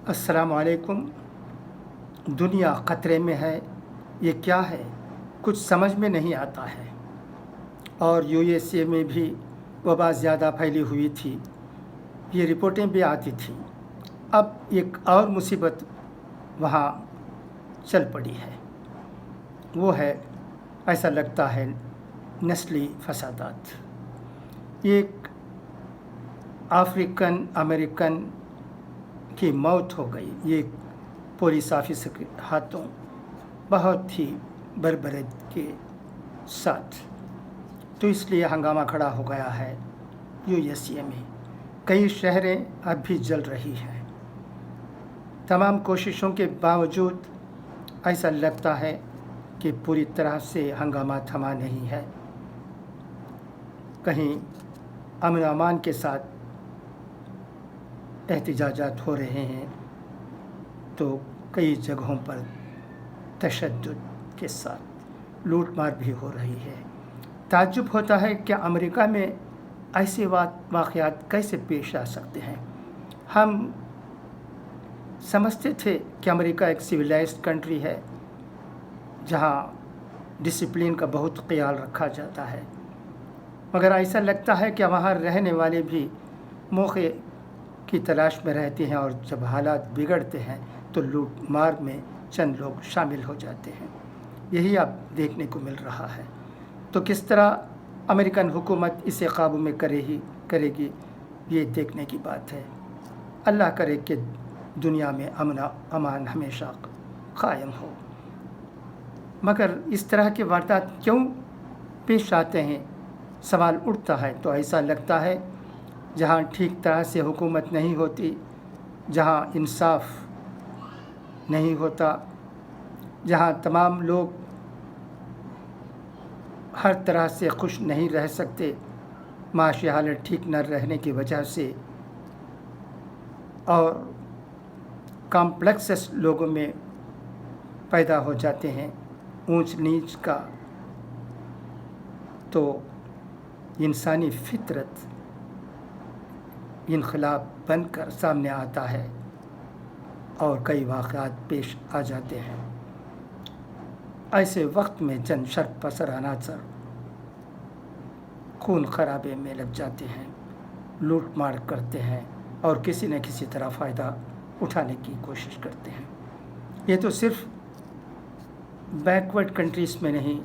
अस्सलाम वालेकुम। दुनिया ख़तरे में है, ये क्या है कुछ समझ में नहीं आता है। और यूएसए में भी वबा ज़्यादा फैली हुई थी, ये रिपोर्टें भी आती थी। अब एक और मुसीबत वहाँ चल पड़ी है, वो है ऐसा लगता है नस्ली फसादात। एक अफ्रीकन अमेरिकन की मौत हो गई, ये पुलिस ऑफिसर के हाथों, बहुत ही बर्बरत के साथ। तो इसलिए हंगामा खड़ा हो गया है यूएसए में। कई शहरें अब भी जल रही हैं। तमाम कोशिशों के बावजूद ऐसा लगता है कि पूरी तरह से हंगामा थमा नहीं है। कहीं अमन अमान के साथ एहतजाजात हो रहे हैं, तो कई जगहों पर तशद्दुद के साथ लूटमार भी हो रही है। ताज्जुब होता है कि अमेरिका में ऐसे वाक़यात कैसे पेश आ सकते हैं। हम समझते थे कि अमेरिका एक सिविलाइज्ड कंट्री है, जहाँ डिसिप्लिन का बहुत ख्याल रखा जाता है, मगर ऐसा लगता है कि वहाँ रहने वाले भी मौके की तलाश में रहते हैं, और जब हालात बिगड़ते हैं तो लूट मार में चंद लोग शामिल हो जाते हैं। यही अब देखने को मिल रहा है। तो किस तरह अमेरिकन हुकूमत इसे काबू में करेगी, ये देखने की बात है। अल्लाह करे कि दुनिया में अमन अमान हमेशा कायम हो। मगर इस तरह के वारदात क्यों पेश आते हैं, सवाल उठता है। तो ऐसा लगता है जहाँ ठीक तरह से हुकूमत नहीं होती, जहाँ इंसाफ नहीं होता, जहाँ तमाम लोग हर तरह से खुश नहीं रह सकते, माशी हालत ठीक न रहने की वजह से, और कॉम्प्लेक्सेस लोगों में पैदा हो जाते हैं, ऊंच नीच का, तो इंसानी फितरत इनखिलाफ बनकर सामने आता है और कई वाक़यात पेश आ जाते हैं। ऐसे वक्त में चंद शर्त पसर अनासर खून खराबे में लग जाते हैं, लूट मार करते हैं और किसी न किसी तरह फ़ायदा उठाने की कोशिश करते हैं। ये तो सिर्फ बैकवर्ड कंट्रीज़ में नहीं,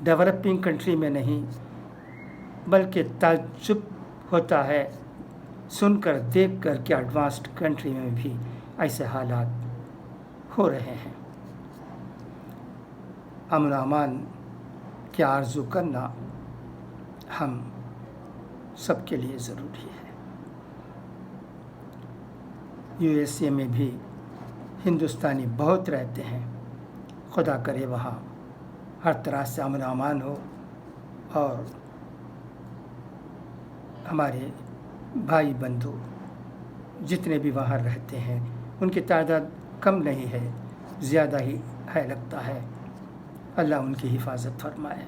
डेवलपिंग कंट्री में नहीं, बल्कि ताज्जुब होता है सुनकर देखकर कि एडवांस्ड कंट्री में भी ऐसे हालात हो रहे हैं। अमन अमान की आरज़ू करना हम सबके लिए ज़रूरी है। यूएसए में भी हिंदुस्तानी बहुत रहते हैं। खुदा करे वहाँ हर तरह से अमन अमान हो, और हमारे भाई बंधु जितने भी वहाँ रहते हैं उनकी तादाद कम नहीं है, ज़्यादा ही है लगता है। अल्लाह उनकी हिफाजत फरमाए।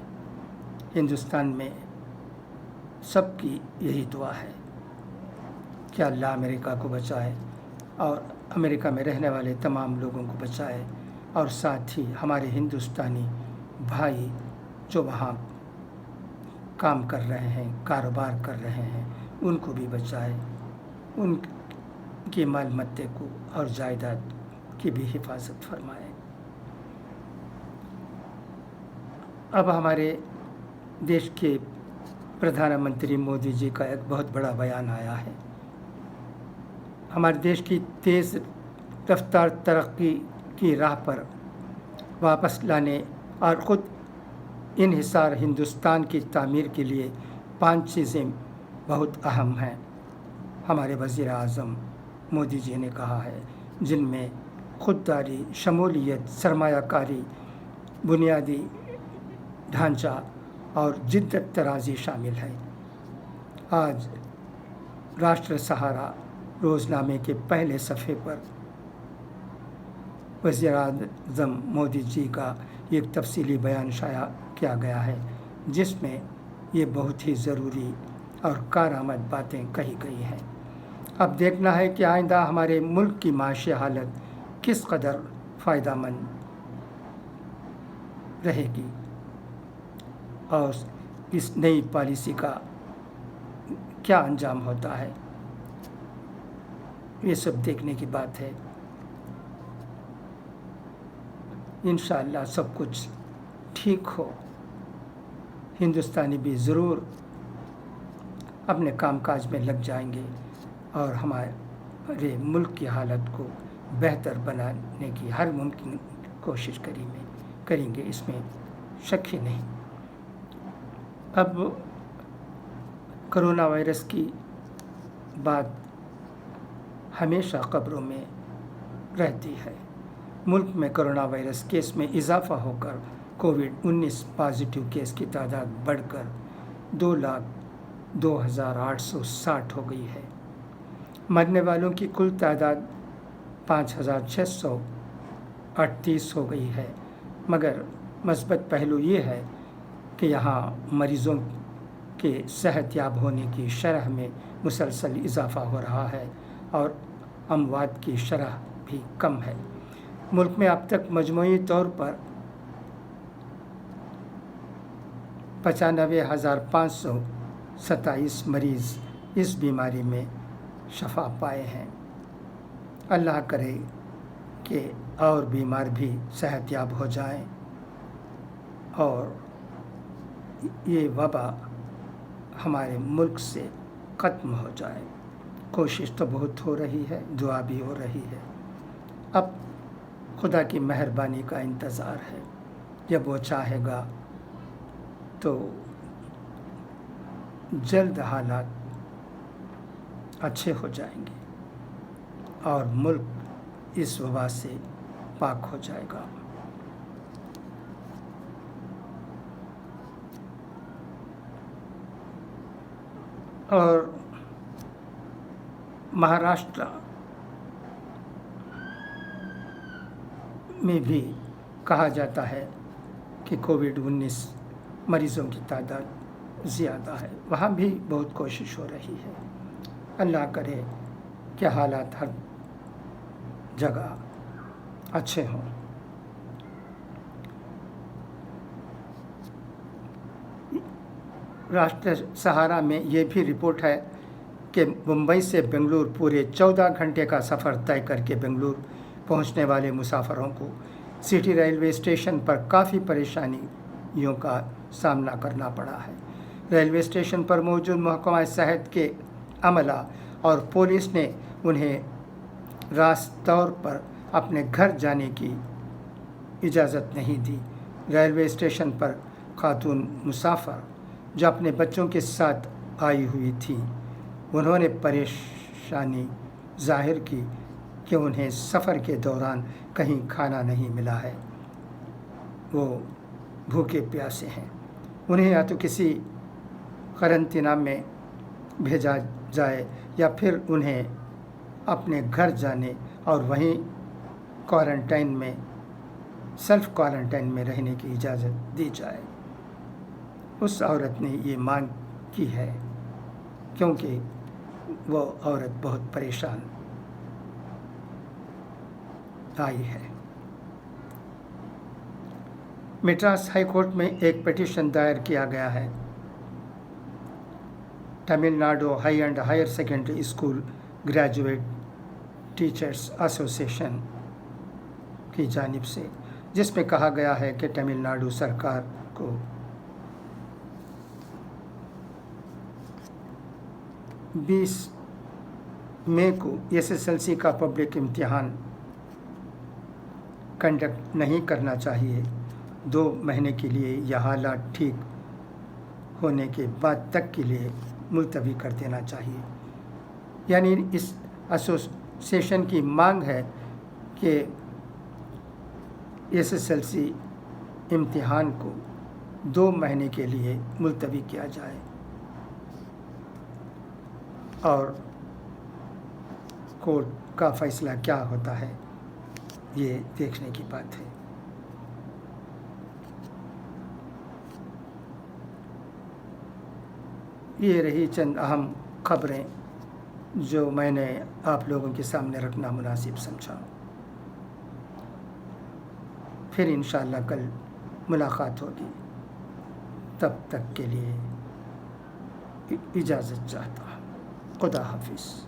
हिंदुस्तान में सबकी यही दुआ है कि अल्लाह अमेरिका को बचाए और अमेरिका में रहने वाले तमाम लोगों को बचाए, और साथ ही हमारे हिंदुस्तानी भाई जो वहाँ काम कर रहे हैं, कारोबार कर रहे हैं, उनको भी बचाए, उनकी माल मत्ते को और जायदाद की भी हिफाजत फरमाए। अब हमारे देश के प्रधानमंत्री मोदी जी का एक बहुत बड़ा बयान आया है। हमारे देश की तेज़ रफ्तार तरक्की की राह पर वापस लाने और ख़ुद इन्हिसार हिंदुस्तान की तामीर के लिए 5 चीज़ें बहुत अहम हैं, हमारे वज़ीर आज़म मोदी जी ने कहा है, जिनमें खुददारी, शमूलियत, सरमायाकारी, बुनियादी ढांचा और जिद्दत तराज़ी शामिल है। आज राष्ट्र सहारा रोज़नामे के पहले सफ़े पर वज़ीर आज़म मोदी जी का एक तफसीली बयान शाया किया गया है, जिसमें ये बहुत ही ज़रूरी और कारआमद बातें कही गई हैं। اب دیکھنا ہے کہ آئندہ ہمارے ملک کی معاشی حالت کس قدر فائدہ مند رہے گی اور اس نئی پالیسی کا کیا انجام ہوتا ہے، یہ سب دیکھنے کی بات ہے۔ انشاءاللہ سب کچھ ٹھیک ہو، ہندوستانی بھی ضرور اپنے کام کاج میں لگ جائیں گے اور ہمارے ملک کی حالت کو بہتر بنانے کی ہر ممکن کوشش کریں گے، اس میں شک ہی نہیں۔ اب کرونا وائرس کی بات ہمیشہ خبروں میں رہتی ہے۔ ملک میں کرونا وائرس کیس میں اضافہ ہو کر کووڈ-19 پازیٹیو کیس کی تعداد بڑھ کر 2,02,860 ہو گئی ہے۔ مرنے والوں کی کل تعداد 5,638 ہو گئی ہے، مگر مثبت پہلو یہ ہے کہ یہاں مریضوں کے صحت یاب ہونے کی شرح میں مسلسل اضافہ ہو رہا ہے اور اموات کی شرح بھی کم ہے۔ ملک میں اب تک مجموعی طور پر 95,527 مریض اس بیماری میں شفا پائے ہیں۔ اللہ کرے کہ اور بیمار بھی صحت یاب ہو جائیں اور یہ وبا ہمارے ملک سے ختم ہو جائے۔ کوشش تو بہت ہو رہی ہے، دعا بھی ہو رہی ہے۔ اب خدا کی مہربانی کا انتظار ہے، جب وہ چاہے گا تو جلد حالات اچھے ہو جائیں گے اور ملک اس وبا سے پاک ہو جائے گا۔ اور مہاراشٹر میں بھی کہا جاتا ہے کہ کووڈ-19 مریضوں کی تعداد زیادہ ہے، وہاں بھی بہت کوشش ہو رہی ہے۔ اللہ کرے کہ حالات ہر جگہ اچھے ہوں۔ راشٹر سہارا میں یہ بھی رپورٹ ہے کہ ممبئی سے بنگلور پورے 14 گھنٹے کا سفر طے کر کے بنگلور پہنچنے والے مسافروں کو سٹی ریلوے اسٹیشن پر کافی پریشانیوں کا سامنا کرنا پڑا ہے۔ ریلوے اسٹیشن پر موجود محکمہ صحت کے عملہ اور پولیس نے انہیں راست طور پر اپنے گھر جانے کی اجازت نہیں دی۔ ریلوے اسٹیشن پر خاتون مسافر جو اپنے بچوں کے ساتھ آئی ہوئی تھیں، انہوں نے پریشانی ظاہر کی کہ انہیں سفر کے دوران کہیں کھانا نہیں ملا ہے، وہ بھوکے پیاسے ہیں۔ انہیں یا تو کسی قرنطینہ میں بھیجا جائے یا پھر انہیں اپنے گھر جانے اور وہیں سیلف کوارنٹائن میں رہنے کی اجازت دی جائے۔ اس عورت نے یہ مانگ کی ہے کیونکہ وہ عورت بہت پریشان آئی ہے۔ مدراس ہائی کورٹ میں ایک پٹیشن دائر کیا گیا ہے۔ Tamil Nadu high and higher secondary school graduate teachers association کی جانب سے، جس میں کہا گیا ہے کہ تمل ناڈو سرکار کو 20 مئی کو SSLC کا پبلک امتحان کنڈکٹ نہیں کرنا چاہیے، 2 مہینے کے لیے یا حالات ٹھیک ہونے کے بعد تک کے لیے ملتوی کر دینا چاہیے۔ یعنی اس ایسوسیشن کی مانگ ہے کہ SSLC امتحان کو 2 مہینے کے لیے ملتوی کیا جائے اور کورٹ کا فیصلہ کیا ہوتا ہے یہ دیکھنے کی بات ہے۔ یہ رہی چند اہم خبریں جو میں نے آپ لوگوں کے سامنے رکھنا مناسب سمجھا۔ پھر انشاءاللہ کل ملاقات ہوگی، تب تک کے لیے اجازت چاہتا ہوں۔ خدا حافظ۔